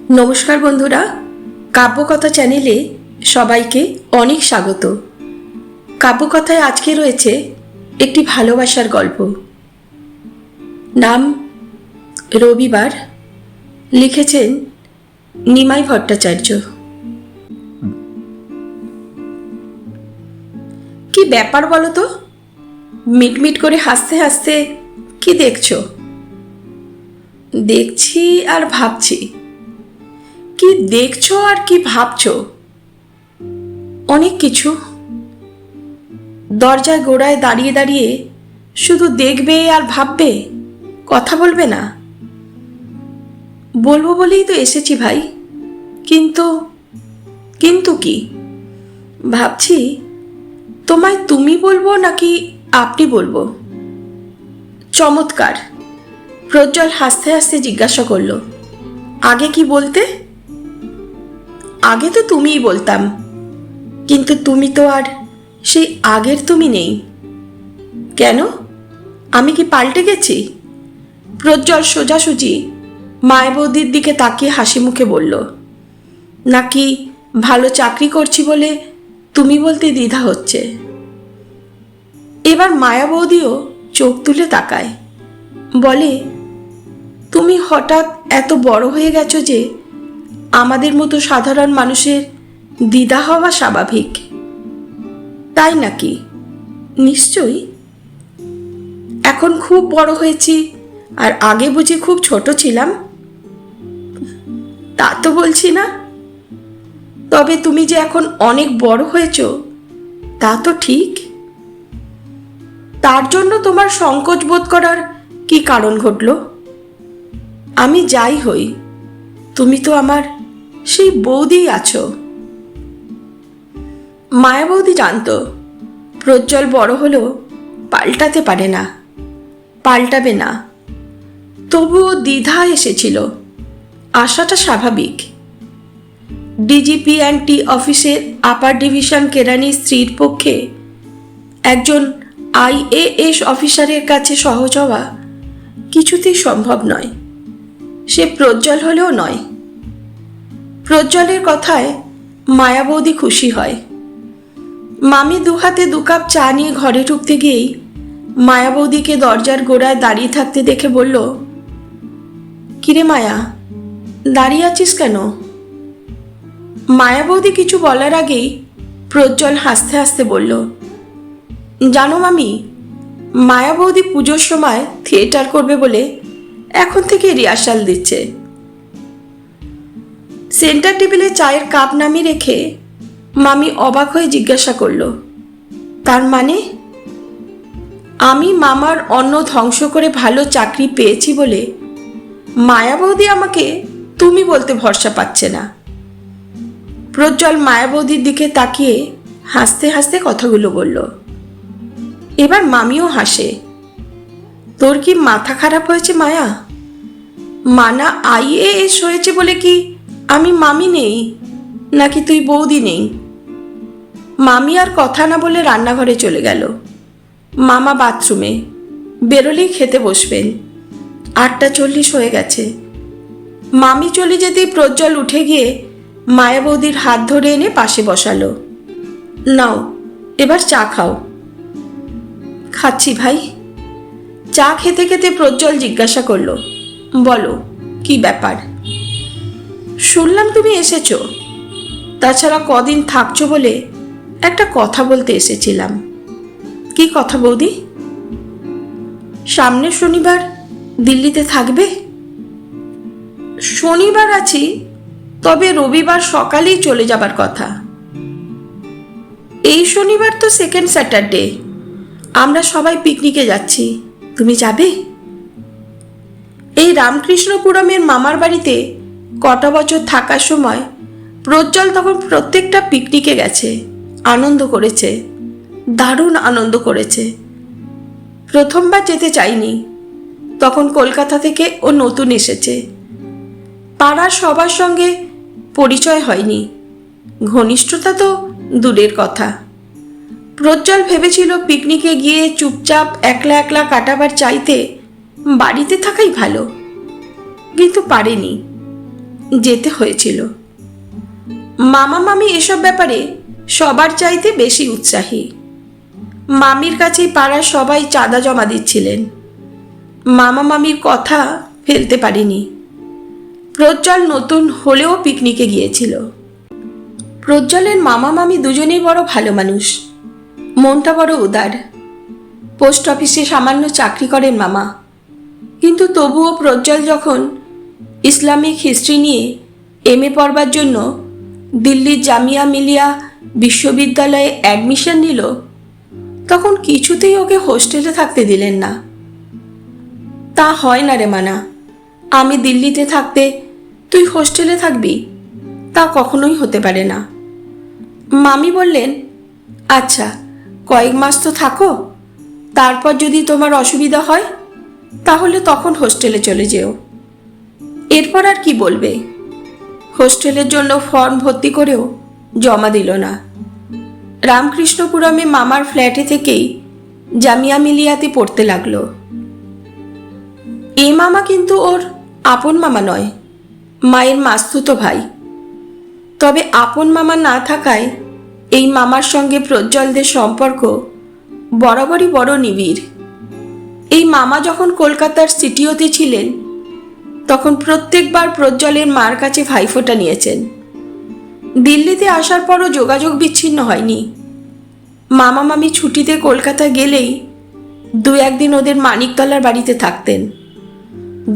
নমস্কার বন্ধুরা, কাব্যকথা চ্যানেলে সবাইকে অনেক স্বাগত। কাব্যকথায় আজকে রয়েছে একটি ভালোবাসার গল্প। নাম রবিবার। লিখেছেন নিমাই ভট্টাচার্য। কি ব্যাপার বলো তো? মিটমিট করে হাসতে হাসতে কি দেখছো? দেখছি আর ভাবছি। কি দেখছো আর কি ভাবছো? অনেক কিছু। দরজায় গোড়ায় দাঁড়িয়ে দাঁড়িয়ে শুধু দেখবে আর ভাববে, কথা বলবে না? বলবো বলেই তো এসেছি ভাই। কিন্তু কিন্তু কি? ভাবছি তোমায় তুমি বলবো নাকি আপনি বলবো। চমৎকার। প্রজ্জ্বল হাসতে হাসতে জিজ্ঞাসা করলো, আগে কি বলতে? আগে তো তুমিই বলতাম, কিন্তু তুমি তো আর সেই আগের তুমি নেই। কেন? আমি কি পাল্টে গেছি? প্রজ্জ্বল সোজাসুজি মায়াবতীর দিকে তাকিয়ে হাসি মুখে বলল, নাকি ভালো চাকরি করছি বলে তুমি বলতে দ্বিধা হচ্ছে? এবার মায়াবতীও চোখ তুলে তাকায়, বলে, তুমি হঠাৎ এত বড় হয়ে গেছো যে আমাদের মতো সাধারণ মানুষের দ্বিধা হওয়া স্বাভাবিক। তাই নাকি? নিশ্চয়ই। এখন খুব বড় হয়েছি, আর আগে বুঝি খুব ছোট ছিলাম? তা তো বলছি না। তবে তুমি যে এখন অনেক বড় হয়েছো তা তো ঠিক। তার জন্য তোমার সংকোচ বোধ করার কি কারণ ঘটল? আমি যাই হই, তুমি তো আমার সেই বৌদিই আছো। মায়াবতী জানত প্রজ্জ্বল বড় হলেও পাল্টাতে পারে না, পাল্টাবে না। তবুও দ্বিধা এসেছিল। আশাটা স্বাভাবিক। ডিজিপি&টি অফিসের আপার ডিভিশন কেরানি স্ত্রীর পক্ষে একজন IAS অফিসারের কাছে সহজ হওয়া কিছুতেই সম্ভব নয়। সে প্রজ্জ্বল হলেও নয়। প্রজ্জ্বলের কথায় মায়াবতী খুশি হয়। মামি দুহাতে 2 কাপ চা নিয়ে ঘরে ঢুকতে গিয়েই মায়াবতীকে দরজার গোড়ায় দাঁড়িয়ে থাকতে দেখে বলল, কিরে মায়া, দাঁড়িয়ে আছিস কেন? মায়াবতী কিছু বলার আগেই প্রজ্জ্বল হাসতে হাসতে বলল, জানো মামি, মায়াবতী পুজোর সময় থিয়েটার করবে বলে এখন থেকে রিহার্সাল দিচ্ছে। সেন্টার টেবিলে চায়ের কাপ নামিয়ে রেখে মামি অবাক হয়ে জিজ্ঞাসা করল, তার মানে? আমি মামার অন্ন ধ্বংস করে ভালো চাকরি পেয়েছি বলে মায়াবতী আমাকে তুমি বলতে ভরসা পাচ্ছে না। প্রজ্জ্বল মায়াবতীর দিকে তাকিয়ে হাসতে হাসতে কথাগুলো বলল। এবার মামিও হাসে। তোর কি মাথা খারাপ হয়েছে মায়া? মানা IAS হয়েছে বলে কি আমি মামি নেই, নাকি তুই বৌদি নেই? মামি আর কথা না বলে রান্নাঘরে চলে গেল। মামা বাথরুমে, বেরোলেই খেতে বসবেন। 8:40 হয়ে গেছে। মামি চলে যেতেই প্রজ্জ্বল উঠে গিয়ে মায়াবতীর হাত ধরে এনে পাশে বসালো। নাও, এবার চা খাও। খাচ্ছি ভাই। চা খেতে খেতে প্রজ্জ্বল জিজ্ঞাসা করলো, বলো কি ব্যাপার? শুনলাম তুমি এসেছো। তাছাড়া কদিন থাকছো বলে একটা কথা বলতে এসেছিলাম। কি কথা বৌদি? সামনের শনিবার দিল্লিতে থাকবে? শনিবার আছি, তবে রবিবার সকালেই চলে যাবার কথা। এই শনিবার তো সেকেন্ড স্যাটারডে। আমরা সবাই পিকনিকে যাচ্ছি, তুমি যাবে? এই রামকৃষ্ণপুরমের মামার বাড়িতে কটা বছর থাকার সময় প্রজ্জ্বল তখন প্রত্যেকটা পিকনিকে গেছে, আনন্দ করেছে, দারুণ আনন্দ করেছে। প্রথমবার যেতে চাইনি, তখন কলকাতা থেকে ও নতুন এসেছে। পাড়ার সবার সঙ্গে পরিচয় হয়নি, ঘনিষ্ঠতা তো দূরের কথা। প্রজ্জ্বল ভেবেছিল পিকনিকে গিয়ে চুপচাপ একলা একলা কাটাবার চাইতে বাড়িতে থাকাই ভালো, কিন্তু পারেনি। যেতে হয়েছিল। মামা মামি এসব ব্যাপারে সবার চাইতে বেশি উৎসাহী। মামির কাছেই পাড়ার সবাই চাঁদা জমা দিচ্ছিলেন। মামা মামির কথা ফেলতে পারিনি। প্রজ্জ্বল নতুন হলেও পিকনিকে গিয়েছিল। প্রজ্জ্বলের মামা মামি দুজনেই বড় ভালো মানুষ, মনটা বড় উদার। পোস্ট অফিসে সামান্য চাকরি করেন মামা, কিন্তু তবুও প্রজ্জ্বল যখন ইসলামিক হিস্ট্রি নিয়ে এমএ পড়বার জন্য দিল্লির জামিয়া মিলিয়া বিশ্ববিদ্যালয়ে অ্যাডমিশন নিল, তখন কিছুতেই ওকে হোস্টেলে থাকতে দিলেন না। তা হয় না রে মানা, আমি দিল্লিতে থাকতে তুই হোস্টেলে থাকবি, তা কখনোই হতে পারে না। মামি বললেন, আচ্ছা কয়েক মাস তো থাকো, তারপর যদি তোমার অসুবিধা হয় তাহলে তখন হোস্টেলে চলে যেও। এরপর আর কি বলবে। হোস্টেলের জন্য ফর্ম ভর্তি করেও জমা দিল না। রামকৃষ্ণপুরমে মামার ফ্ল্যাটে থেকেই জামিয়া মিলিয়াতে পড়তে লাগলো। এ মামা কিন্তু ওর আপন মামা নয়, মায়ের মাস্তুতো ভাই। তবে আপন মামা না থাকায় এই মামার সঙ্গে প্রজ্জ্বলদের সম্পর্ক বরাবরই বড় নিবিড়। এই মামা যখন কলকাতার সিটিওতে ছিলেন, তখন প্রত্যেকবার প্রজ্জ্বলের মার কাছে ভাইফোঁটা নিয়েছেন। দিল্লিতে আসার পরও যোগাযোগ বিচ্ছিন্ন হয়নি। মামা মামি ছুটিতে কলকাতা গেলেই দু একদিন ওদের মানিকতলার বাড়িতে থাকতেন।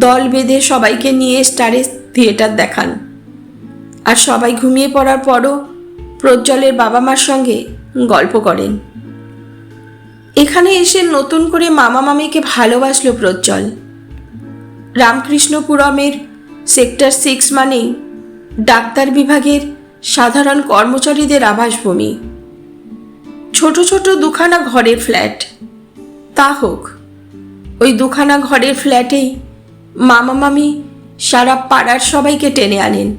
দল বেঁধে সবাইকে নিয়ে স্টারে থিয়েটার দেখান। আর সবাই ঘুমিয়ে পড়ার পরও প্রজ্জ্বলের বাবা মার সঙ্গে গল্প করেন। এখানে এসে নতুন করে মামা মামিকে ভালোবাসল প্রজ্জ্বল। রামকৃষ্ণপুরমের সেক্টর 6 মানেই ডাক্তার বিভাগের সাধারণ কর্মচারীদের আবাসভূমি। ছোট ছোট দুখানা ঘরের ফ্ল্যাট। তা হোক, ওই দুখানা ঘরের ফ্ল্যাটেই মামা মামি সারা পাড়ার সবাইকে টেনে আনেন।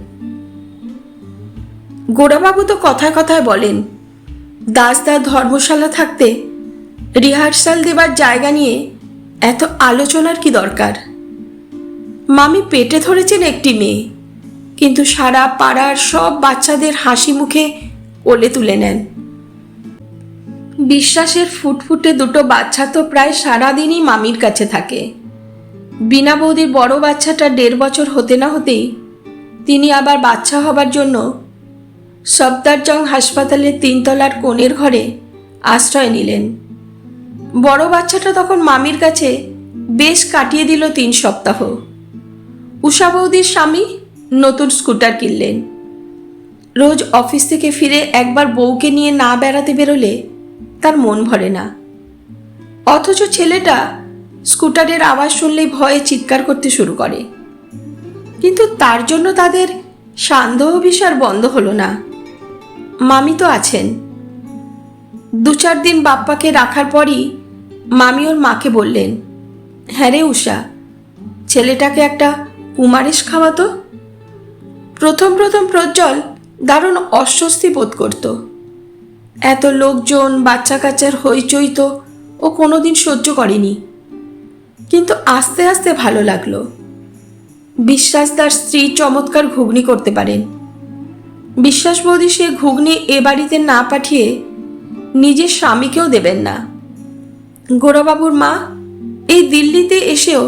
গোড়াবাবু তো কথায় কথায় বলেন, দাসদার ধর্মশালা থাকতে রিহার্সাল দেবার জায়গা নিয়ে এত আলোচনার কি দরকার। মামি পেটে ধরেছেন একটি মেয়ে, কিন্তু সারা পাড়ার সব বাচ্চাদের হাসি মুখে কোলে তুলে নেন। বিশ্বাসের ফুটফুটে দুটো বাচ্চা তো প্রায় সারাদিনই মামির কাছে থাকে। বিনা বৌদির বড় বাচ্চাটা 1.5 বছর হতে না হতেই তিনি আবার বাচ্চা হবার জন্য সফদারজং হাসপাতালের 3 তলার কোণের ঘরে আশ্রয় নিলেন। বড় বাচ্চাটা তখন মামির কাছে বেশ কাটিয়ে দিল 3 সপ্তাহ। উষা বৌদির স্বামী নতুন স্কুটার কিনলেন। রোজ অফিস থেকে ফিরে একবার বউকে নিয়ে না বেড়াতে বেরোলে তার মন ভরে না। অথচ ছেলেটা স্কুটারের আওয়াজ শুনলেই ভয়ে চিৎকার করতে শুরু করে। কিন্তু তার জন্য তাদের সান্দেহ বিসার বন্ধ হলো না। মামি তো আছেন। 2-4 দিন বাপ্পাকে রাখার পরই মামি ওর মাকে বললেন, হ্যাঁ রে উষা, ছেলেটাকে একটা কুমারেশ খাওয়াতো। প্রথম প্রজ্জ্বল দারুণ অস্বস্তি বোধ করত। এত লোকজন, বাচ্চা কাচ্চার হইচই তো ও কোনোদিন সহ্য করেনি। কিন্তু আস্তে আস্তে ভালো লাগলো। বিশ্বাস তার স্ত্রী চমৎকার ঘুগনি করতে পারেন। বিশ্বাস বৌদি সে ঘুগনি এ বাড়িতে না পাঠিয়ে নিজের স্বামীকেও দেবেন না। গোড়াবাবুর মা এই দিল্লিতে এসেও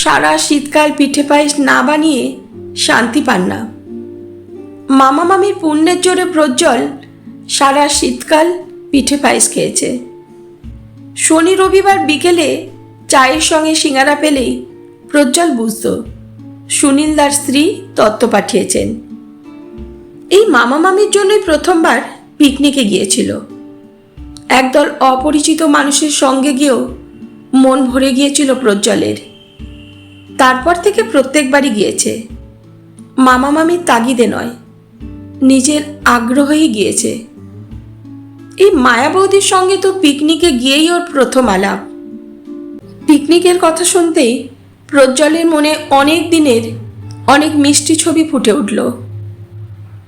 সারা শীতকাল পিঠে পায়েস না বানিয়ে শান্তি পান না। মামা মামির পুণ্যের জোরে প্রজ্জ্বল সারা শীতকাল পিঠে পায়েস খেয়েছে। শনি রবিবার বিকেলে চায়ের সঙ্গে সিঙ্গারা পেলেই প্রজ্জ্বল বুঝত সুনীলদার স্ত্রী তত্ত্ব পাঠিয়েছেন। এই মামা মামির জন্যই প্রথমবার পিকনিকে গিয়েছিল। একদল অপরিচিত মানুষের সঙ্গে গিয়েও মন ভরে গিয়েছিল প্রজ্জ্বলের। তারপর থেকে প্রত্যেকবারই গিয়েছে। মামা মামির তাগিদে নয়, নিজের আগ্রহেই গিয়েছে। এই মায়া বৌদির সঙ্গে তো পিকনিকে গিয়েই ওর প্রথম আলাপ। পিকনিকের কথা শুনতেই প্রজ্জ্বলের মনে অনেক দিনের অনেক মিষ্টি ছবি ফুটে উঠল।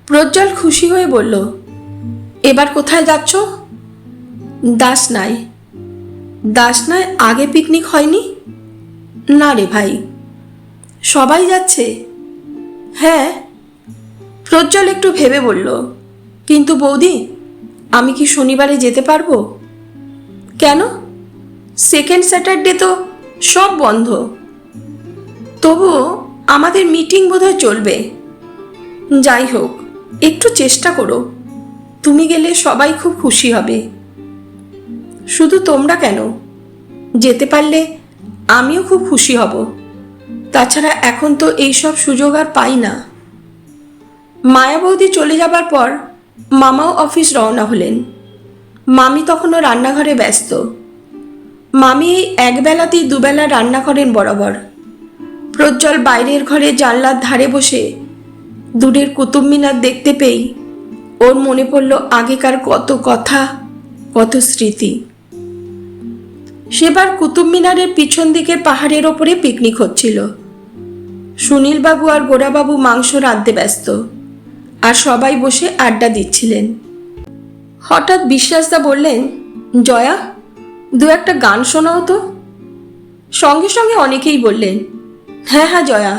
প্রজ্জ্বল খুশি হয়ে বলল, এবার কোথায় যাচ্ছ? দাসনায়। দাসনায় আগে পিকনিক হয়নি? না রে ভাই। সবাই যাচ্ছে? হ্যাঁ, প্রজ্জ্বল একটু ভেবে বলল। কিন্তু বৌদি, আমি কি শনিবারে যেতে পারবো? কেন? সেকেন্ড স্যাটারডে তো সব বন্ধ। তবুও আমাদের মিটিং বোধহয় চলবে। যাই হোক, একটু চেষ্টা করো। তুমি গেলে সবাই খুব খুশি হবে। শুধু তোমরা কেন, যেতে পারলে আমিও খুব খুশি হব। তাছাড়া এখন তো এইসব সুযোগ আর পাই না। মায়া বৌদি চলে যাবার পর মামাও অফিস রওনা হলেন। মামি তখনও রান্নাঘরে ব্যস্ত। মামি এই একবেলাতেই দুবেলা রান্না করেন বরাবর। প্রজ্জ্বল বাইরের ঘরে জানলার ধারে বসে দূরের কুতুব মিনার দেখতে পেয়েই ওর মনে পড়ল আগেকার কত কথা, কত স্মৃতি। সেবার কুতুব মিনারের পিছন দিকের পাহাড়ের ওপরে পিকনিক হচ্ছিল। সুনীলবাবু আর গোরাবাবু মাংস রাঁধতে ব্যস্ত, আর সবাই বসে আড্ডা দিচ্ছিলেন। হঠাৎ বিশ্বাসদা বললেন, জয়া, দু একটা গান শোনাও তো। সঙ্গে সঙ্গে অনেকেই বললেন, হ্যাঁ হ্যাঁ জয়া,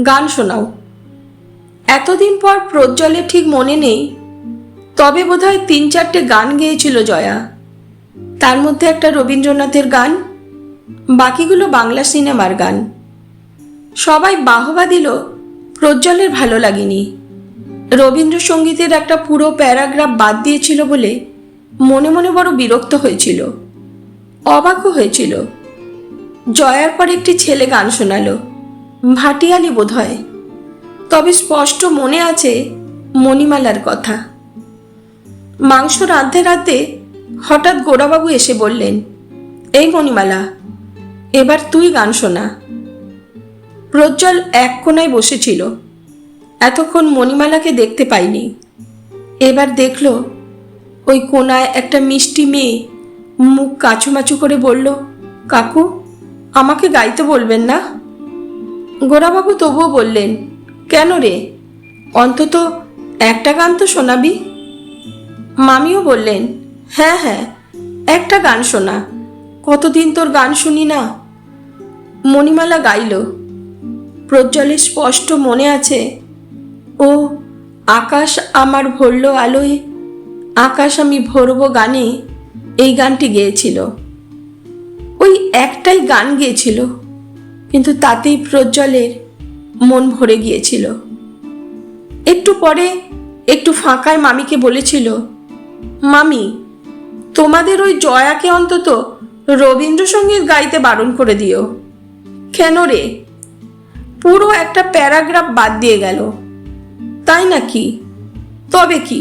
গান শোনাও। এতদিন পর প্রজ্জ্বলের ঠিক মনে নেই, তবে বোধহয় 3-4টে গান গেয়েছিল জয়া। তার মধ্যে একটা রবীন্দ্রনাথের গান, বাকিগুলো বাংলা সিনেমার গান। সবাই বাহবা দিল, প্রজ্জ্বলের ভালো লাগেনি। রবীন্দ্রসঙ্গীতের একটা পুরো প্যারাগ্রাফ বাদ দিয়েছিল বলে মনে মনে বড় বিরক্ত হয়েছিল, অবাকও হয়েছিল। জয়ার পর একটি ছেলে গান শোনালো, ভাটিয়ালি বোধহয়, তবে স্পষ্ট মনে আছে মণিমালার কথা। মাংস রাঁধতে রাঁধতে হঠাৎ গোরাবাবু এসে বললেন, এই মণিমালা, এবার তুই গান শোনা। প্রজ্জ্বল এক কোণায় বসেছিল, এতক্ষণ মণিমালাকে দেখতে পাইনি। এবার দেখল ওই কোণায় একটা মিষ্টি মেয়ে মুখ কাচুমাচু করে বলল, কাকু, আমাকে গাইতে বলবেন না? গোরাবাবু তবুও বললেন, কেন রে, অন্তত একটা গান তো শোনাবি। মামিও বললেন, হ্যাঁ হ্যাঁ, একটা গান শোনা, কতদিন তোর গান শুনি না। মণিমালা গাইল। প্রজ্জ্বলের স্পষ্ট মনে আছে, ও আকাশ আমার ভরল আলোয়, আকাশ আমি ভরব গানে, এই গানটি গেয়েছিল। ওই একটাই গান গেয়েছিল, কিন্তু তাতেই প্রজ্জ্বলের মন ভরে গিয়েছিল। একটু পরে একটু ফাঁকায় মামিকে বলেছিল, মামি, তোমাদের ওই জয়াকে অন্তত রবীন্দ্রসঙ্গীত গাইতে বারণ করে দিও। কেন রে, পুরো একটা প্যারাগ্রাফ বাদ দিয়ে গেল। তাই নাকি? তবে কি,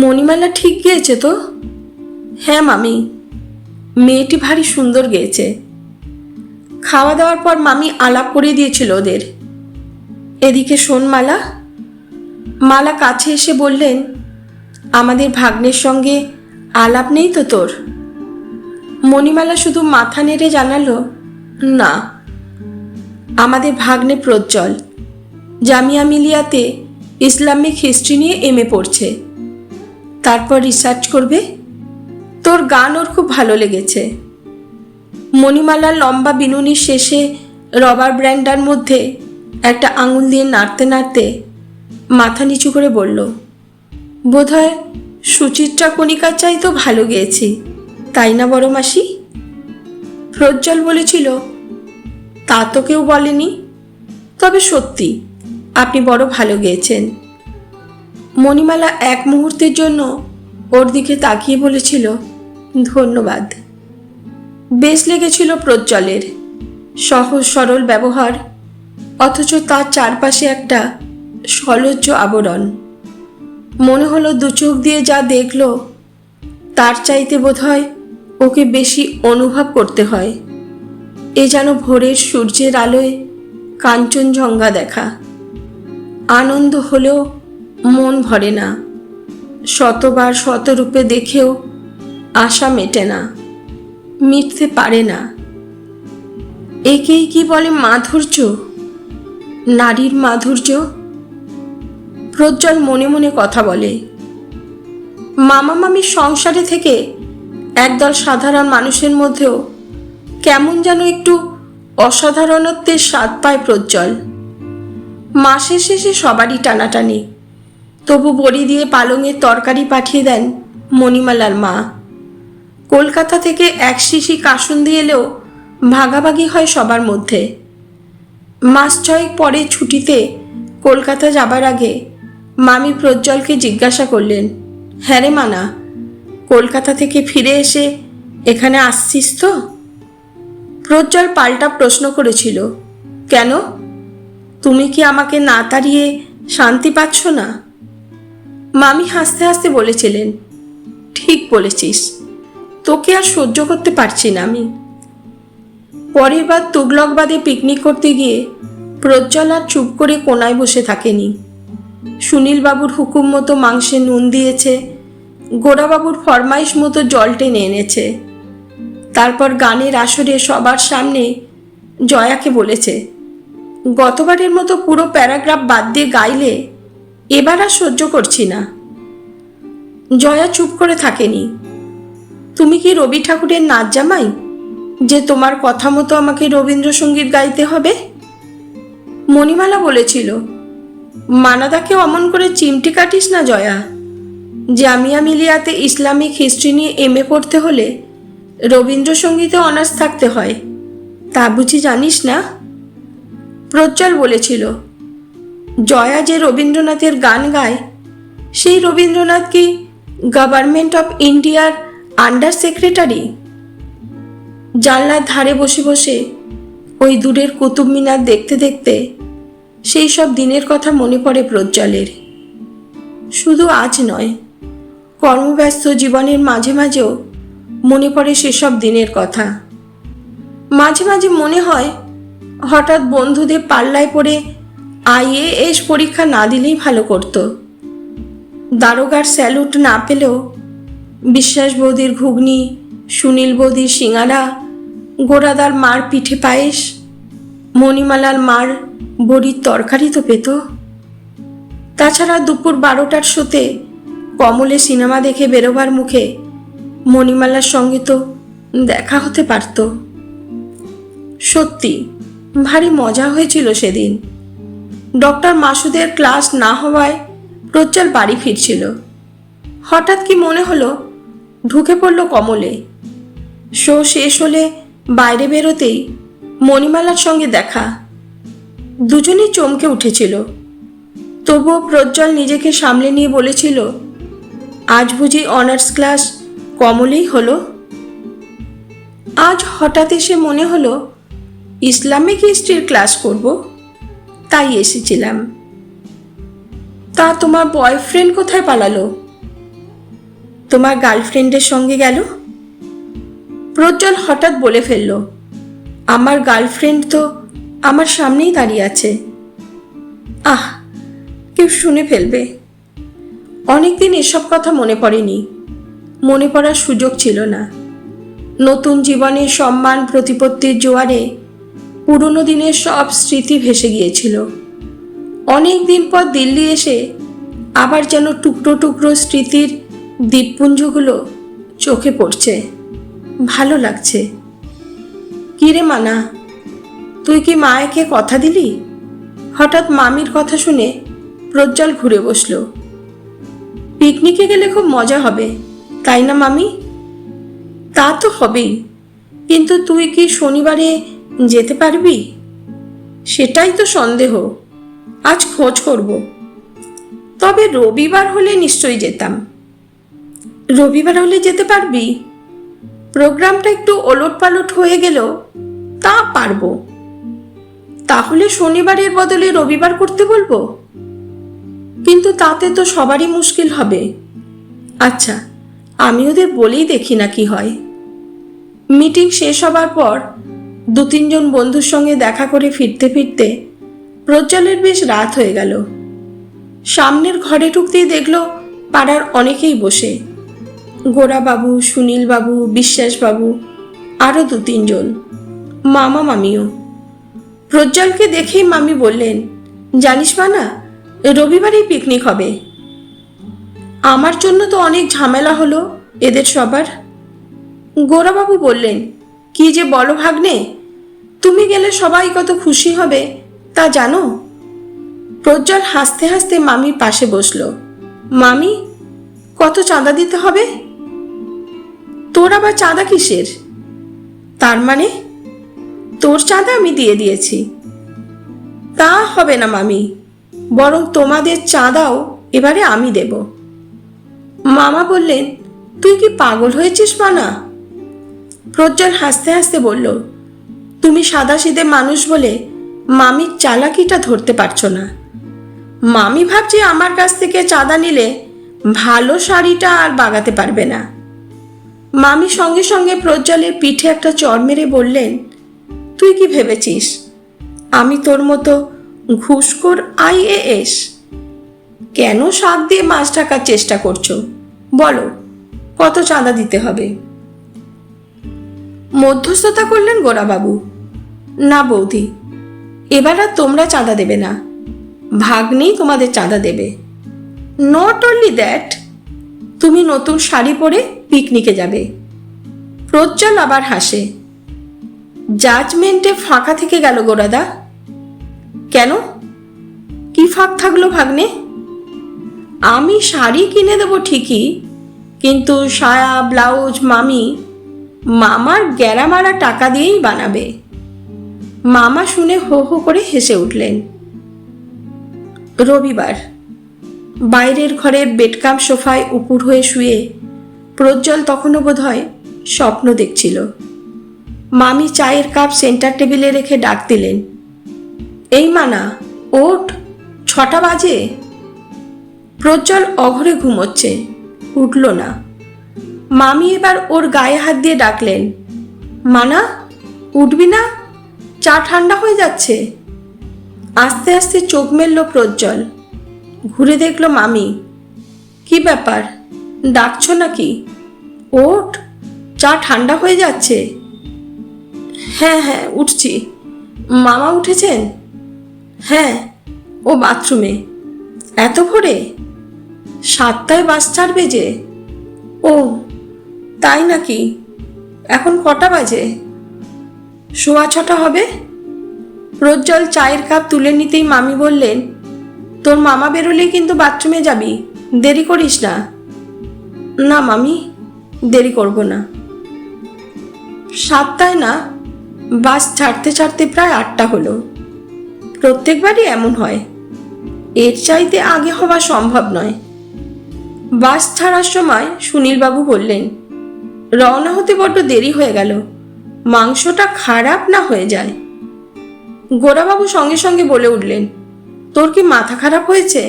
মণিমালা ঠিক গেয়েছে তো? হ্যাঁ মামি, মেয়েটি ভারী সুন্দর গেয়েছে। খাওয়া দাওয়ার পর মামি আলাপ করে দিয়েছিল ওদের। এদিকে শোন মালা। মালা কাছে এসে বললেন, আমাদের ভাগ্নের সঙ্গে আলাপ নেই তো তোর? মণিমালা শুধু মাথা নেড়ে জানালো, না। আমাদের ভাগ্নে প্রজ্জ্বল জামিয়া মিলিয়াতে ইসলামিক হিস্ট্রি নিয়ে এমএ পড়ছে, তারপর রিসার্চ করবে। তোর গান ওর খুব ভালো লেগেছে। মণিমালার লম্বা বিনুনির শেষে রবার ব্র্যান্ডার মধ্যে একটা আঙুল দিয়ে নাড়তে নাড়তে মাথা নিচু করে বলল, বোধহয় সুচিত্রা কণিকার চাইতো ভালো গেয়েছি, তাই না বড় মাসি? প্রজ্জ্বল বলেছিল, তা তো কেউ বলেনি, তবে সত্যি আপনি বড় ভালো গেয়েছেন। মণিমালা এক মুহূর্তের জন্য ওর দিকে তাকিয়ে বলেছিল, ধন্যবাদ। বেশ লেগেছিল প্রজ্জ্বলের সহজ সরল ব্যবহার, অথচ তার চারপাশে একটা সলজ্জ আবরণ। মনে হলো দু চোখ দিয়ে যা দেখল তার চাইতে বোধহয় ওকে বেশি অনুভব করতে হয়। এ যেন ভোরের সূর্যের আলোয় কাঞ্চনজঙ্ঘা দেখা। আনন্দ হলেও মন ভরে না, শতবার শতরূপে দেখেও আশা মেটে না, মিটতে পারে না। একেই কি বলে মাধুর্য, নারীর মাধুর্য? প্রজ্জ্বল মনে মনে কথা বলে। মামা মামির সংসারে থেকে একদল সাধারণ মানুষের মধ্যেও কেমন যেন একটু অসাধারণত্বের স্বাদ পায় প্রজ্জ্বল। মাসের শেষে সবারই টানাটানি, তবু বড়ি দিয়ে পালংয়ের তরকারি পাঠিয়ে দেন মণিমালার মা। কলকাতা থেকে এক শিশি কাসুন্দি এলেও ভাগাভাগি হয় সবার মধ্যে। মাস ছয়েক পরে ছুটিতে কলকাতা যাবার আগে মামি প্রজ্জ্বলকে জিজ্ঞাসা করলেন, হ্যাঁ রে মানা, কলকাতা থেকে ফিরে এসে এখানে আসছিস তো? প্রজ্জ্বল পাল্টা প্রশ্ন করেছিল, কেন? তুমি কি আমাকে না তাড়িয়ে শান্তি পাচ্ছ না? মামি হাসতে হাসতে বলেছিলেন, ঠিক বলেছিস, তোকে আর সহ্য করতে পারছি না আমি। পরের বার তুগলকবাদে পিকনিক করতে গিয়ে প্রজ্জ্বল আর চুপ করে কোনায় বসে থাকেনি। সুনীলবাবুর হুকুম মতো মাংসে নুন দিয়েছে, গোড়াবাবুর ফরমাইশ মতো জল টেনে এনেছে। তারপর গানের আসরে সবার সামনে জয়াকে বলেছে, গতবারের মতো পুরো প্যারাগ্রাফ বাদ দিয়ে গাইলে এবার আর সহ্য করছি না। জয়া চুপ করে থাকেনি। তুমি কি রবি ঠাকুরের নাচ জামাই যে তোমার কথা মতো আমাকে রবীন্দ্রসঙ্গীত গাইতে হবে? মণিমালা বলেছিল, মানাদাকে অমন করে চিমটি কাটিস না জয়া। জামিয়া মিলিয়াতে ইসলামিক হিস্ট্রি নিয়ে এমএ পড়তে হলে রবীন্দ্রসঙ্গীতে অনার্স থাকতে হয়, তা বুঝি জানিস না? প্রজ্জ্বল বলেছিল, জয়া যে রবীন্দ্রনাথের গান গায়, সেই রবীন্দ্রনাথ কি গভর্নমেন্ট অফ ইন্ডিয়ার আন্ডার সেক্রেটারি? জানলার ধারে বসে বসে ওই দূরের কুতুব মিনার দেখতে দেখতে সেই সব দিনের কথা মনে পড়ে প্রজ্জ্বলের। শুধু আজ নয়, কর্মব্যস্ত জীবনের মাঝে মাঝেও মনে পড়ে সেসব দিনের কথা। মাঝে মাঝে মনে হয় হঠাৎ বন্ধুদের পাল্লায় পড়ে আইএএস পরীক্ষা না দিলেই ভালো করত। দারোগার স্যালুট না পেলেও বিশ্বাস বৌদির ঘুগনি, সুনীল বৌদির সিঙাড়া, গোড়াদার মার পিঠে পায়েস, মণিমালার মার বড়ির তরকারি তো পেত। তাছাড়া দুপুর 12টার শোতে কমলে সিনেমা দেখে বেরোবার মুখে মণিমালার সঙ্গে তো দেখা হতে পারত। সত্যি ভারী মজা হয়েছিল সেদিন। ডক্টর মাসুদের ক্লাস না হওয়ায় প্রজ্জ্বল বাড়ি ফিরছিল। হঠাৎ কি মনে হলো ঢুকে পড়ল কমলে। শো শেষ হলে বাইরে বেরোতেই মণিমালার সঙ্গে দেখা। দুজনেই চমকে উঠেছিল। তবুও প্রজ্জ্বল নিজেকে সামলে নিয়ে বলেছিল, আজ বুঝি অনার্স ক্লাস কমলেই হলো। আজ হঠাৎ এসে মনে হলো ইসলামিক হিস্ট্রির ক্লাস করব, তাই এসেছিলাম। তা তোমার বয়ফ্রেন্ড কোথায় পালালো? তোমার গার্লফ্রেন্ডের সঙ্গে গেল? প্রজ্জ্বল হঠাৎ বলে ফেলল, আমার গার্লফ্রেন্ড তো আমার সামনেই দাঁড়িয়ে আছে। আহ, কেউ শুনে ফেলবে। অনেকদিন এসব কথা মনে পড়েনি, মনে পড়ার সুযোগ ছিল না। নতুন জীবনের সম্মান প্রতিপত্তির জোয়ারে পুরনো দিনের সব স্মৃতি ভেসে গিয়েছিল। অনেক দিন পর দিল্লি এসে আবার যেন টুকরো টুকরো স্মৃতির দ্বীপপুঞ্জগুলো চোখে পড়ছে। ভালো লাগছে। কিরে মানা, তুই কি মায়েকে কথা দিলি? হঠাৎ মামির কথা শুনে প্রজ্জ্বল ঘুরে বসল। পিকনিকে গেলে খুব মজা হবে, তাই না মামি? তা তো হবেই, কিন্তু তুই কি শনিবারে যেতে পারবি? সেটাই তো সন্দেহ। আজ খোঁজ করব। তবে রবিবার হলে নিশ্চয়ই যেতাম। রবিবার হলে যেতে পারবি? প্রোগ্রামটা একটু ওলটপালট হয়ে গেলেও তা পারবো। তাহলে শনিবারের বদলে রবিবার করতে বলবো? কিন্তু তাতে তো সবারই মুশকিল হবে। আচ্ছা, আমি ওদের বলেই দেখি না কি হয়। মিটিং শেষ হবার পর 2-3 জন বন্ধুর সঙ্গে দেখা করে ফিরতে ফিরতে প্রজ্জ্বলের বেশ রাত হয়ে গেল। সামনের ঘরে ঢুকতেই দেখল পাড়ার অনেকেই বসে। গোড়াবাবু, সুনীলবাবু, বিশ্বাসবাবু, আরও 2-3 জন, মামা মামিও। প্রজ্জ্বলকে দেখেই মামি বললেন, জানিস মানা, রবিবারেই পিকনিক হবে। আমার জন্য তো অনেক ঝামেলা হলো এদের সবার। গোড়াবাবু বললেন, কি যে বলো ভাগ্নে, তুমি গেলে সবাই কত খুশি হবে তা জানো? প্রজ্জ্বল হাসতে হাসতে মামির পাশে বসলো। মামি, কত চাঁদা দিতে হবে? তোর আবার চাঁদা কিসের? তার মানে তোর চাঁদা আমি দিয়ে দিয়েছি। তা হবে না মামি, বরং তোমাদের চাঁদাও এবারে আমি দেব। মামা বললেন, তুই কি পাগল হয়েছিস মানা? প্রজ্জ্বল হাসতে হাসতে বলল, তুমি সাদাসিধে মানুষ বলে মামির চালাকিটা ধরতে পারছো না। মামি ভাবছে আমার কাছ থেকে চাঁদা নিলে ভালো শাড়িটা আর বাগাতে পারবে না। মামি সঙ্গে সঙ্গে প্রজ্জ্বলের পিঠে একটা চড় মেরে বললেন, তুই কি ভেবেছিস আমি তোর মতো ঘুষখোর IAS? কেন শাক দিয়ে মাছ ঢাকার চেষ্টা করছো? বলো, কত চাঁদা দিতে হবে? মধ্যস্থতা করলেন গোরাবাবু। না বৌদি, এবার আর তোমরা চাঁদা দেবে না, ভাগ্নেই তোমাদের চাঁদা দেবে। নট অনলি দ্যাট, তুমি নতুন শাড়ি পরে পিকনিকে যাবে। প্রজ্জ্বল আবার হাসে। জাজমেন্টে ফাঁকা থেকে গেল গোরাদা। কেন, কি ফাঁক থাকলো ভাগ্নে? আমি শাড়ি কিনে দেবো ঠিকই, কিন্তু সায়া ব্লাউজ মামার গ্যারা মারা টাকা দিয়েই বানাবে। মামা শুনে হো হো করে হেসে উঠলেন। রবিবার, বাইরের ঘরের বেডকাম সোফায় উপুর হয়ে শুয়ে প্রজ্জ্বল তখনও বোধহয় স্বপ্ন দেখছিল। মামি চায়ের কাপ সেন্টার টেবিলে রেখে ডাক দিলেন, এই মানা, ওঠ, 6টা বাজে। প্রজ্জ্বল অঘরে ঘুমোচ্ছে, উঠল না। মামি এবার ওর গায়ে হাত দিয়ে ডাকলেন, মানা, উঠবি না? চা ঠান্ডা হয়ে যাচ্ছে। আস্তে আস্তে চোখ মেলল প্রজ্জ্বল, ঘুরে দেখল মামি। কি ব্যাপার, ডাকছো নাকি? ওঠ, চা ঠান্ডা হয়ে যাচ্ছে। হ্যাঁ হ্যাঁ উঠছি। মামা উঠেছেন? হ্যাঁ, ও বাথরুমে। এত ভোরে? 7টায় বাস ছাড়বে যে। ও তাই নাকি? এখন কটা বাজে? 6:15 হবে। প্রজ্জ্বল চায়ের কাপ তুলে নিতেই মামি বললেন, তোর মামা বেরোলেই কিন্তু বাথরুমে যাবি, দেরি করিস না। না মামি, দেরি করব না। 7টায় না, বাস ছাড়তে ছাড়তে প্রায় 8টা হলো। প্রত্যেকবারই এমন হয়, এর চাইতে আগে হওয়া সম্ভব নয়। বাস ছাড়ার সময় সুনীলবাবু বললেন, রওনা হতে বড্ড দেরি হয়ে গেল, মাংসটা খারাপ না হয়ে যায়। গোরাবাবু সঙ্গে সঙ্গে বলে উঠলেন, তোর কি মাথা খারাপ হয়েছে?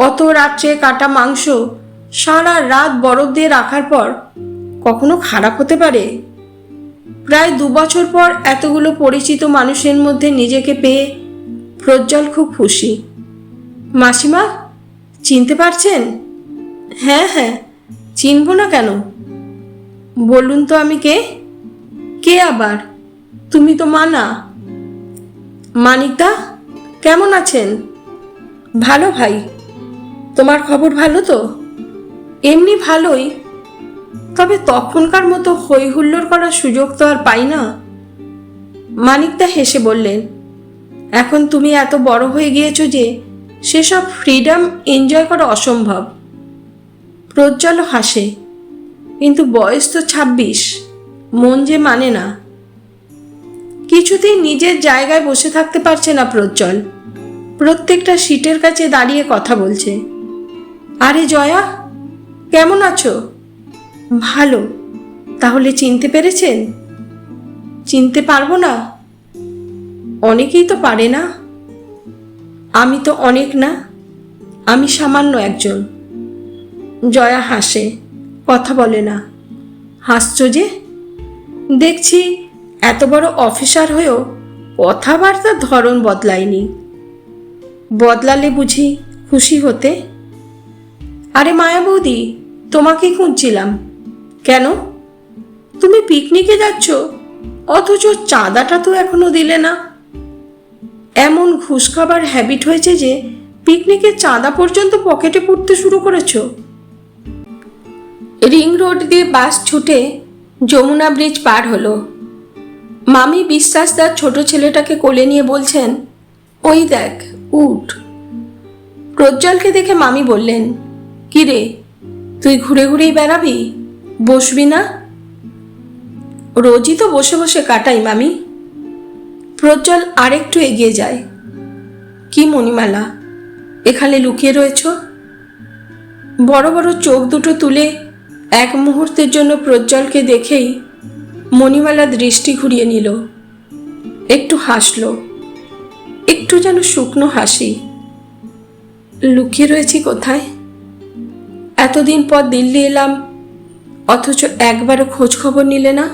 অত রাত্রে কাটা মাংস সারা রাত বরফ দিয়ে রাখার পর কখনো খারাপ হতে পারে? প্রায় 2 বছর পর এতগুলো পরিচিত মানুষের মধ্যে নিজেকে পেয়ে প্রজ্জ্বল খুব খুশি। মাসিমা, চিনতে পারছেন? হ্যাঁ হ্যাঁ, চিনব না কেন? বলুন তো আমি কে? কে আবার? তুমি তো মানা। মানিকদা, কেমন আছেন? ভালো ভাই, তোমার খবর ভালো তো? এমনি ভালোই, তবে তখনকার মতো হই হুল্লোড় করার সুযোগ তো আর পাই না। মানিকদা হেসে বললেন, এখন তুমি এত বড় হয়ে গিয়েছো যে সেসব ফ্রিডম এনজয় করা অসম্ভব। প্রজ্জ্বল হাসে, কিন্তু বয়স তো 26, মন যে মানে না। কিছুতেই নিজের জায়গায় বসে থাকতে পারছে না প্রজ্জ্বল, প্রত্যেকটা সিটের কাছে দাঁড়িয়ে কথা বলছে। আরে জয়া, কেমন আছো? ভালো। তাহলে চিনতে পেরেছেন? চিনতে পারবো না? অনেকেই তো পারে না। আমি তো অনেক না, আমি সামান্য একজন। জয়া হাসে, কথা বলে না। হাসছ যে? দেখছি এত বড় অফিসার হয়েও কথাবার্তার ধরন বদলায়নি। বদলালে বুঝি খুশি হতে? আরে মায়া বৌদি, তোমাকেই খুঁজছিলাম। কেন? তুমি পিকনিকে যাচ্ছ, অথচ চাঁদাটা তো এখনো দিলে না। এমন ঘুষ খাবার হ্যাবিট হয়েছে যে পিকনিকের চাঁদা পর্যন্ত পকেটে পুড়তে শুরু করেছো। রিং রোড দিয়ে বাস ছুটে যমুনা ব্রিজ পার হলো। মামি বিশ্বাসদার ছোট ছেলেটাকে কোলে নিয়ে বলছেন, ওই দেখ উঠ, প্রজ্জ্বলকে দেখে মামি বললেন, কি রে, তুই ঘুরে ঘুরেই বেড়াবি, বসবি না? রোজই তো বসে বসে কাটাই মামি। প্রজ্জ্বল আরেকটু এগিয়ে যায়। কি মণিমালা, এখানে লুকিয়ে রয়েছ? বড় বড় চোখ দুটো তুলে এক মুহূর্তের জন্য প্রজ্জ্বলকে দেখেই মণিমালা দৃষ্টি ঘুরিয়ে নিল। একটু হাসল, একটু যেন শুকনো হাসি। লুকিয়ে রয়েছি কোথায়? এতদিন পর দিল্লি এলাম, অথচ একবারও খোঁজ খবর নিলে না।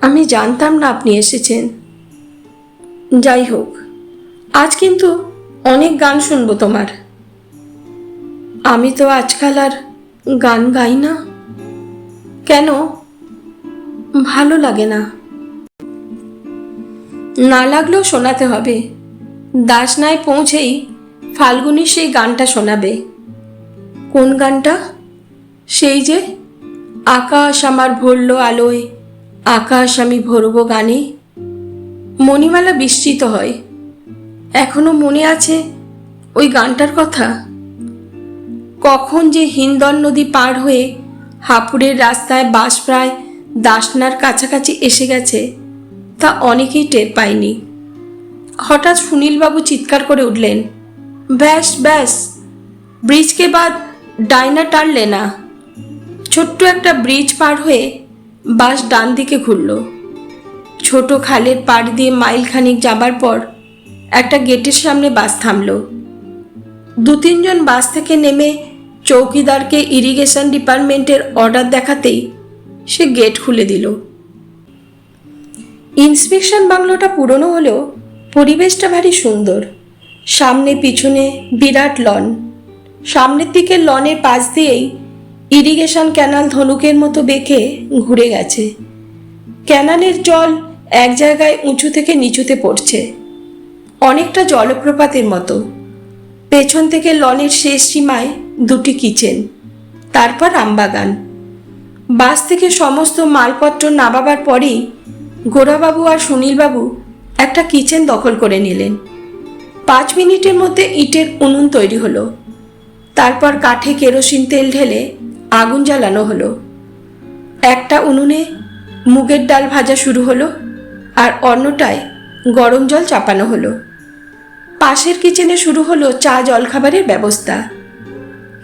আমি জানতাম না আপনি এসেছেন। যাই হোক, আজ কিন্তু অনেক গান শুনবো তোমার। আমি তো আজকাল আর গান গাই না। কেন? ভালো লাগে না। না লাগলেও শোনাতে হবে। দাসনায় পৌঁছেই ফাল্গুনি সেই গানটা শোনাবে। কোন গানটা? সেই যে, আকাশ আমার ভরল আলোয়, আকাশ আমি ভরব গানে। মণিমালা বিস্মিত হয়। এখনো মনে আছে ওই গানটার কথা? কখন যে হিন্দন নদী পার হয়ে হাপুড়ের রাস্তায় বাস প্রায় দাসনার কাছাকাছি এসে গেছে তা অনেকেই টের পায়নি। হঠাৎ সুনীলবাবু চিৎকার করে উঠলেন, ব্যাস ব্যাস, ব্রিজকে বাদ ডাইনা টানলে না। ছোট্ট একটা ব্রিজ পার হয়ে বাস ডান দিকে ঘুরল। ছোট খালের পাড় দিয়ে মাইল খানিক যাবার পর একটা গেটের সামনে বাস থামল। 2-3 জন বাস থেকে নেমে চৌকিদারকে ইরিগেশন ডিপার্টমেন্টের অর্ডার দেখাতেই সে গেট খুলে দিল। ইন্সপেকশন বাংলোটা পুরনো হলেও পরিবেশটা ভারী সুন্দর। সামনে পিছনে বিরাট লন। সামনের দিকের লনের পাশ দিয়েই ইরিগেশন ক্যানাল ধনুকের মতো বেঁকে ঘুরে গেছে। ক্যানালের জল এক জায়গায় উঁচু থেকে নিচুতে পড়ছে, অনেকটা জলপ্রপাতের মতো। পেছন থেকে লনের শেষ সীমায় 2টি কিচেন, তারপর আমবাগান। বাস থেকে সমস্ত মালপত্র নামাবার পরেই গোরাবাবু আর সুনীলবাবু একটা কিচেন দখল করে নিলেন। 5 মিনিটের মধ্যে ইটের উনুন তৈরি হলো। তারপর কাঠে কেরোসিন তেল ঢেলে আগুন জ্বালানো হলো। একটা উনুনে মুগের ডাল ভাজা শুরু হলো, আর অন্যটায় গরম জল চাপানো হলো। পাশের কিচেনে শুরু হলো চা জলখাবারের ব্যবস্থা।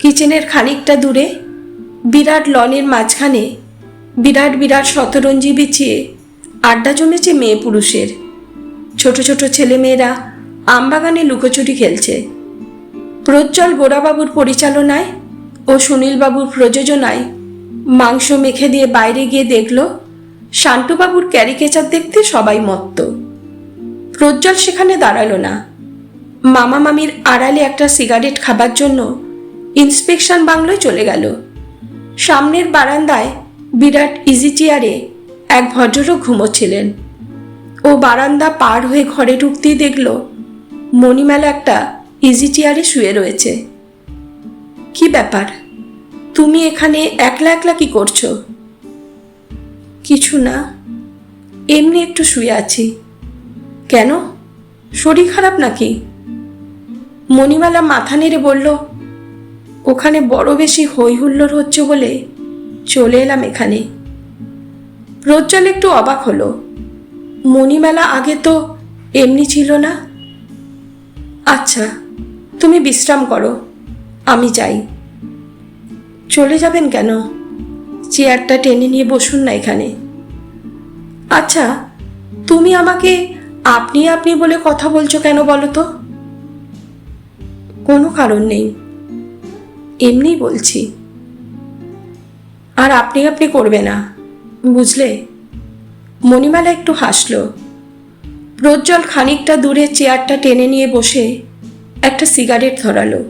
কিচেনের খানিকটা দূরে বিরাট লনের মাঝখানে বিরাট বিরাট শতরঞ্জি বিছিয়ে আড্ডা জমেছে মেয়ে পুরুষের। ছোট ছোট ছেলেমেয়েরা আমবাগানে লুকোচুরি খেলছে। প্রজ্জ্বল গোরাবাবুর পরিচালনায় ও সুনীলবাবুর প্রযোজনায় মাংস মেখে দিয়ে বাইরে গিয়ে দেখল শান্তুবাবুর ক্যারিকেচার দেখতে সবাই মত্ত। প্রজ্জ্বল সেখানে দাঁড়ালো না। মামা মামির আড়ালে একটা সিগারেট খাবার জন্য ইন্সপেকশন বাংলোয় চলে গেল। সামনের বারান্দায় বিরাট ইজি চেয়ারে এক ভদ্রলোক ঘুমোচ্ছিলেন। ও বারান্দা পার হয়ে ঘরে ঢুকতেই দেখল মণিমালা একটা ইজি চেয়ারে শুয়ে রয়েছে। কি ব্যাপার, তুমি এখানে একলা একলা কি করছো? কিছু না, এমনি একটু শুয়ে আছি। কেন, শরীর খারাপ নাকি? মণিমালা মাথা নেড়ে বলল, ওখানে বড় বেশি হই হুল্লোড় হচ্ছে বলে চলে এলাম এখানে। প্রজ্জ্বল একটু অবাক হলো। মণিমালা আগে তো এমনি ছিল না। আচ্ছা, তুমি বিশ্রাম করো, আমি যাই। চলে যাবেন কেন? চেয়ারটা টেনে নিয়ে বসুন না এখানে। আচ্ছা, তুমি আমাকে আপনি আপনি বলে কথা বলছো কেন বলো তো? কোনো কারণ নেই, এমনিই বলছি। আর আপনি আপনি করবে না, বুঝলে? মণিমালা একটু হাসল। প্রজ্জ্বল খানিকটা দূরে চেয়ারটা টেনে নিয়ে বসে একটা সিগারেট ধরালো।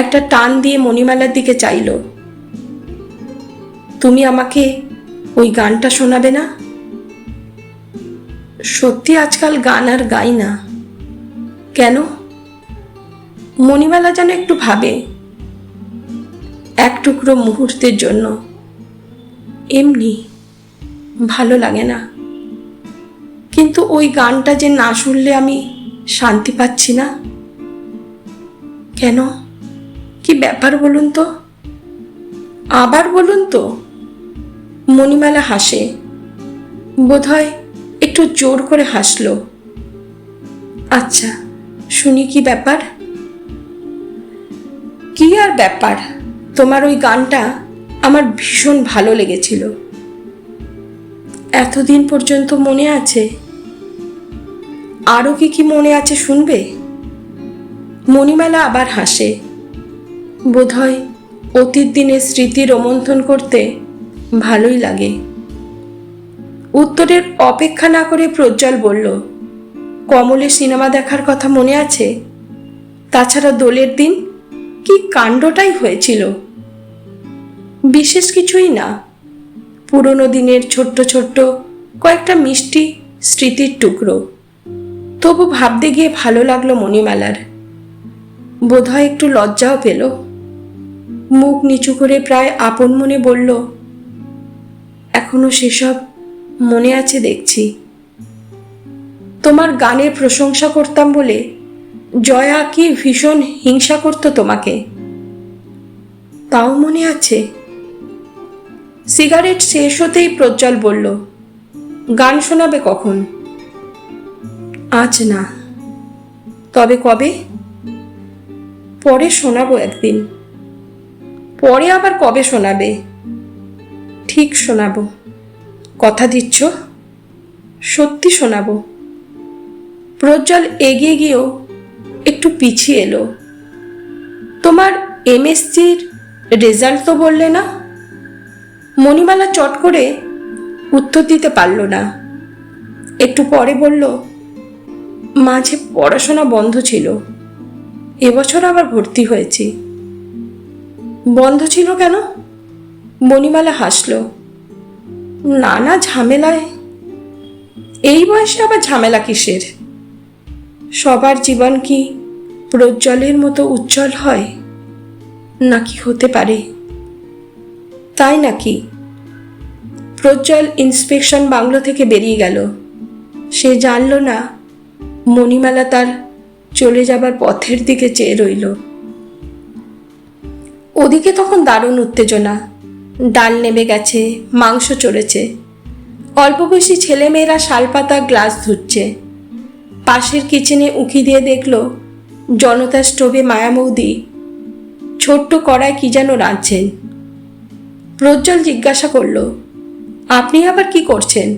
একটা টান দিয়ে মণিমালার দিকে চাইল। তুমি আমাকে ওই গানটা শোনাবে না? সত্যি আজকাল গান আর গাই না। কেন? মণিমালা যেন একটু ভাবে। এক টুকরো মুহূর্তের জন্য। এমনি ভালো লাগে না। কিন্তু ওই গানটা যে না শুনলে আমি শান্তি পাচ্ছি না। কেন, কি ব্যাপার বলুন তো, আবার বলুন তো। মণিমালা হাসে, বোধহয় একটু জোর করে হাসল। আচ্ছা, শুনি কি ব্যাপার। কি আর ব্যাপার, তোমার ওই গানটা আমার ভীষণ ভালো লেগেছিল। এতদিন পর্যন্ত মনে আছে? আরও কি কি মনে আছে শুনবে? মণিমালা আবার হাসে, বোধহয় অতীত দিনের স্মৃতি রোমন্থন করতে ভালোই লাগে। উত্তরের অপেক্ষা না করে প্রজ্জ্বল বলল, কমলের সিনেমা দেখার কথা মনে আছে? তাছাড়া দোলের দিন কি কাণ্ডটাই হয়েছিল। বিশেষ কিছুই না, পুরনো দিনের ছোট্ট ছোট্ট কয়েকটা মিষ্টি স্মৃতির টুকরো। তবু ভাবতে গিয়ে ভালো লাগলো মণিমালার। বোধহয় একটু লজ্জাও পেল। মুখ নিচু করে প্রায় আপন মনে বলল, এখনো সেসব মনে আছে দেখছি। তোমার গানের প্রশংসা করতাম বলে জয়া কি ভীষণ হিংসা করত তোমাকে, তাও মনে আছে? সিগারেট শেষ হতেই প্রজ্জ্বল বলল, গান শোনাবে কখন? আজ না, তবে কবে? পরে শোনাবো একদিন। পরে আবার কবে শোনাবে? ঠিক শোনাবো, কথা দিচ্ছ? সত্যি শোনাবো। প্রজ্জ্বল এগিয়ে গিয়েও একটু পিছিয়ে এলো। তোমার এমএসসির রেজাল্ট তো বললে না? মণিমালা চট করে উত্তর দিতে পারল না। একটু পরে বলল, মাঝে পড়াশোনা বন্ধ ছিল, এবছর আবার ভর্তি হয়েছি। বন্ধ ছিল কেন? মণিমালা হাসল, নানা ঝামেলায়। এই বয়সে আবার ঝামেলা কিসের? সবার জীবন কি প্রজ্জ্বলের মতো উজ্জ্বল হয় নাকি হতে পারে? তাই নাকি? প্রজ্জ্বল ইন্সপেকশন বাংলো থেকে বেরিয়ে গেল। সে জানল না মণিমালা তার চলে যাবার পথের দিকে চেয়ে রইল। ওদিকে তখন দারুণ উত্তেজনা। ডাল নেমে গেছে, মাংস চড়েছে, অল্প বয়সী ছেলেমেয়েরা শালপাতা গ্লাস ধুচ্ছে। পাশের কিচেনে উঁকি দিয়ে দেখল জনতা স্টোভে মায়ামৌদি ছোট্ট কড়ায় কি যেন রাঁধছেন। প্রজ্জ্বল জিজ্ঞাসা করল, আপনি আবার কি করছেন?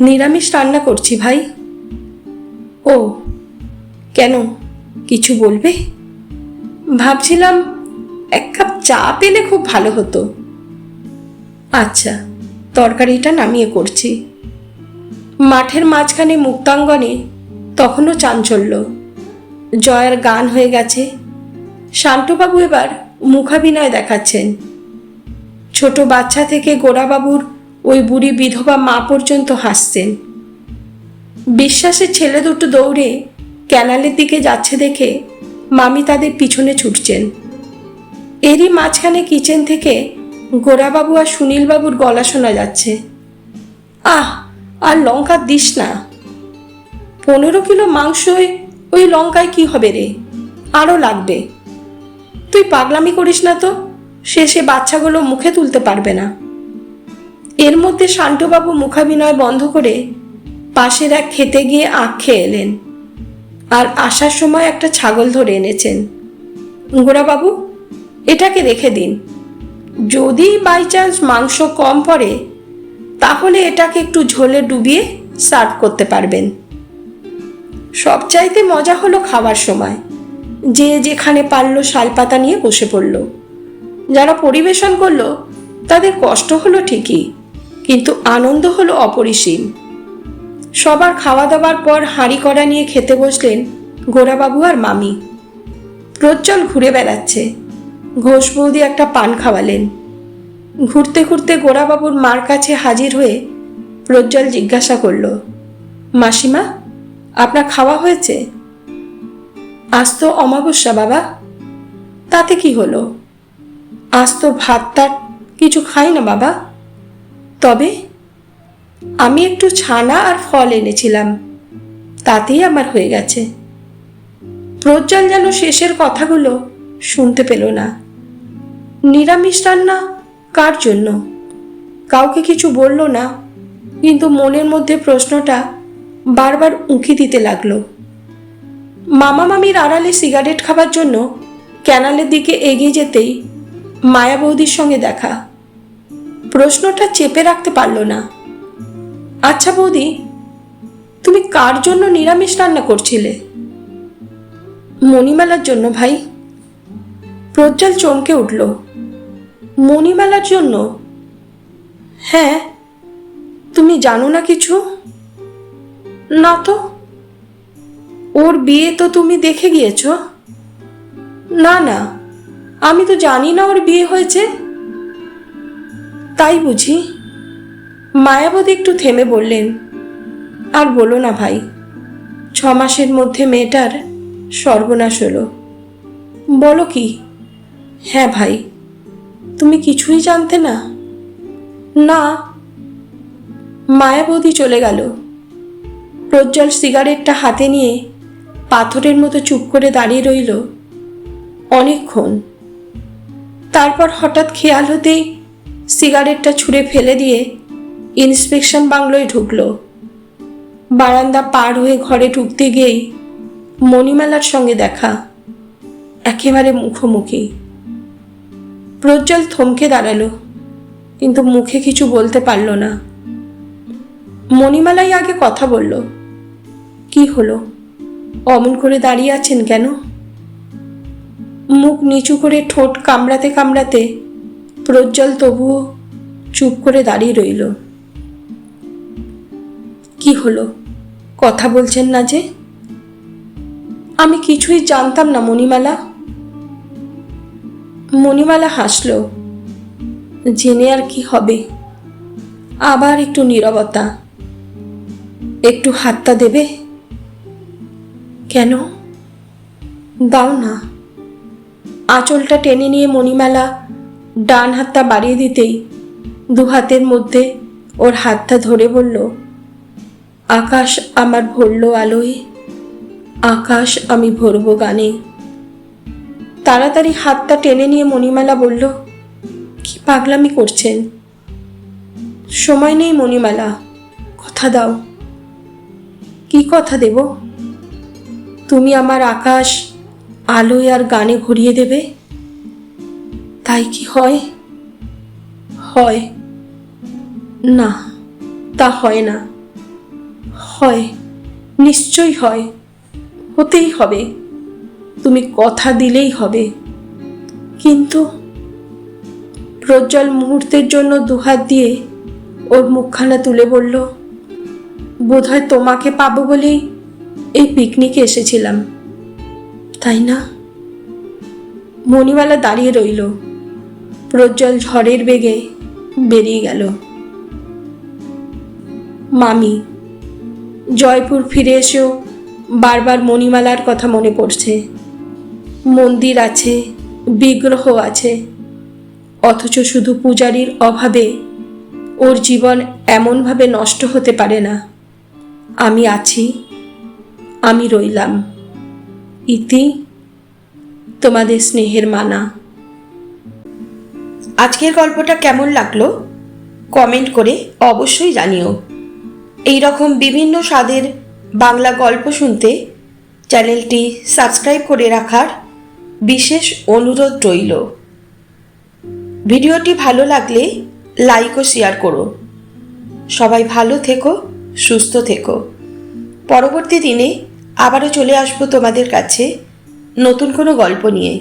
নিরামিষ রান্না করছি ভাই। ও, কেন, কিছু বলবে? ভাবছিলাম এক কাপ চা পেলে খুব ভালো হতো। আচ্ছা, তরকারিটা নামিয়ে করছি। মাঠের মাঝখানে মুক্তাঙ্গনে তখনও চাঞ্চল্য। জয়ার গান হয়ে গেছে। শান্তবাবু এবার মুখাভিনয় দেখাচ্ছেন। ছোট বাচ্চা থেকে গোড়াবাবুর ওই বুড়ি বিধবা মা পর্যন্ত হাসছেন। বিশ্বাসের ছেলে দুটো দৌড়ে ক্যানালের দিকে যাচ্ছে দেখে মামি তাদের পিছনে ছুটছেন। এরই মাঝখানে কিচেন থেকে গোড়াবাবু আর সুনীলবাবুর গলা শোনা যাচ্ছে, আহ, আর লঙ্কা দিস না। 15 কিলো মাংসই ওই লঙ্কায় কি হবে রে, আরও লাগবে। তুই পাগলামি করিস না তো, শেষে বাচ্চাগুলো মুখে তুলতে পারবে না। এর মধ্যে শান্তবাবু মুখাভিনয় বন্ধ করে পাশের এক খেতে গিয়ে আখ খেয়ে এলেন, আর আসার সময় একটা ছাগল ধরে এনেছেন। গোড়াবাবু, এটাকে রেখে দিন, যদি বাই চান্স মাংস কম পড়ে তাহলে এটাকে একটু ঝোলে ডুবিয়ে সার্ভ করতে পারবেন। সবচাইতে মজা হলো খাওয়ার সময় যে যেখানে পারলো শালপাতা নিয়ে বসে পড়ল। যারা পরিবেশন করলো তাদের কষ্ট হলো ঠিকই, কিন্তু আনন্দ হলো অপরিসীম। সবার খাওয়া দাওয়ার পর হাঁড়ি কড়া নিয়ে খেতে বসলেন গোড়াবাবু আর মামি। প্রজ্জ্বল ঘুরে বেড়াচ্ছে। ঘোষ বৌদি একটা পান খাওয়ালেন। ঘুরতে ঘুরতে গোড়াবাবুর মার কাছে হাজির হয়ে প্রজ্জ্বল জিজ্ঞাসা করল, মাসিমা, আপনার খাওয়া হয়েছে? আজ তো অমাবস্যা বাবা। তাতে কি হলো, আজ তো ভাত টাত কিছু খাই না বাবা। তবে আমি একটু ছানা আর ফল এনেছিলাম, তাতেই আমার হয়ে গেছে। প্রজ্জ্বল যেন শেষের কথাগুলো শুনতে পেল না। নিরামিষ রান্না কার জন্য? কাউকে কিছু বলল না, কিন্তু মনের মধ্যে প্রশ্নটা বারবার উঁকি দিতে লাগলো। মামা মামির আড়ালে সিগারেট খাবার জন্য ক্যানালের দিকে এগিয়ে যেতেই মায়া বৌদির সঙ্গে দেখা। প্রশ্নটা চেপে রাখতে পারল না। আচ্ছা বৌদি, তুমি কার জন্য নিরামিষ রান্না করছিলে? মণিমালার জন্য ভাই। প্রজ্জ্বল চমকে উঠল। মণিমালার জন্য? হ্যাঁ, তুমি জানো না কিছু? না তো। ওর বিয়ে তো তুমি দেখে গিয়েছ? না না, আমি তো জানি না ওর বিয়ে হয়েছে। তাই বুঝি? মায়াবতী একটু থেমে বললেন, আর বলো না ভাই, 6 মাসের মধ্যে মেয়েটার সর্বনাশ হলো। বলো কি? হ্যাঁ ভাই, তুমি কিছুই জানতে না? না। মায়াবতী চলে গেল। প্রজ্জ্বল সিগারেটটা হাতে নিয়ে পাথরের মতো চুপ করে দাঁড়িয়ে রইল অনেকক্ষণ। তারপর হঠাৎ খেয়াল হতেই সিগারেটটা ছুঁড়ে ফেলে দিয়ে ইন্সপেকশন বাংলোয় ঢুকলো। বারান্দা পার হয়ে ঘরে ঢুকতে গিয়েই মণিমালার সঙ্গে দেখা, একেবারে মুখোমুখি। প্রজ্জ্বল থমকে দাঁড়ালো, কিন্তু মুখে কিছু বলতে পারল না। মণিমালাই আগে কথা বলল। কি হলো? অমন করে দাঁড়িয়ে আছেন কেন? মুখ নিচু করে ঠোঁট কামড়াতে কামড়াতে প্রজ্জ্বল তবুও চুপ করে দাঁড়িয়ে রইল। কি হলো? কথা বলছেন না যে? আমি কিছুই জানতাম না মণিমালা। মণিমালা হাসল। জেনে আর কি হবে? আবার একটু নীরবতা। একটু হাতটা দেবে? কেন? দাও না। আঁচলটা টেনে নিয়ে মণিমালা ডান হাতটা বাড়িয়ে দিতেই 2 হাতের মধ্যে ওর হাতটা ধরে বলল, আকাশ আমার ভরল আলোয়, আকাশ আমি ভরব গানে। তাড়াতাড়ি হাতটা টেনে নিয়ে মণিমালা বলল, কি পাগলামি করছেন? সময় নেই মণিমালা, কথা দাও। কি কথা দেব? তুমি আমার আকাশ আলোয় আর গানে ভরিয়ে দেবে। তাই কি হয়? হয় না, তা হয় না। হয়, নিশ্চয়ই হয়, হতেই হবে। তুমি কথা দিলেই হবে। কিন্তু প্রজ্জ্বল মুহূর্তের জন্য 2 হাত দিয়ে ওর মুখখানা তুলে বলল, বোধহয় তোমাকে পাবো বলেই এই পিকনিকে এসেছিলাম, তাই না? মণিমালা দাঁড়িয়ে রইল। প্রজ্জ্বল ঝড়ের বেগে বেরিয়ে গেল। মামি। জয়পুর ফিরে এসেও বারবার মণিমালার কথা মনে পড়ছে। মন্দির আছে, বিগ্রহ আছে, অথচ শুধু পূজারীর অভাবে ওর জীবন এমনভাবে নষ্ট হতে পারে না। আমি আছি, আমি রইলাম। ইতি, তোমাদের স্নেহের মানা। আজকের গল্পটা কেমন লাগলো কমেন্ট করে অবশ্যই জানিও। এই রকম বিভিন্ন স্বাদের বাংলা গল্প শুনতে চ্যানেলটি সাবস্ক্রাইব করে রাখার বিশেষ অনুরোধ রইল। ভিডিওটি ভালো লাগলে লাইক ও শেয়ার করো। সবাই ভালো থেকো, সুস্থ থেকো। পরবর্তী দিনে আবারও চলে আসবো তোমাদের কাছে নতুন কোনো গল্প নিয়ে।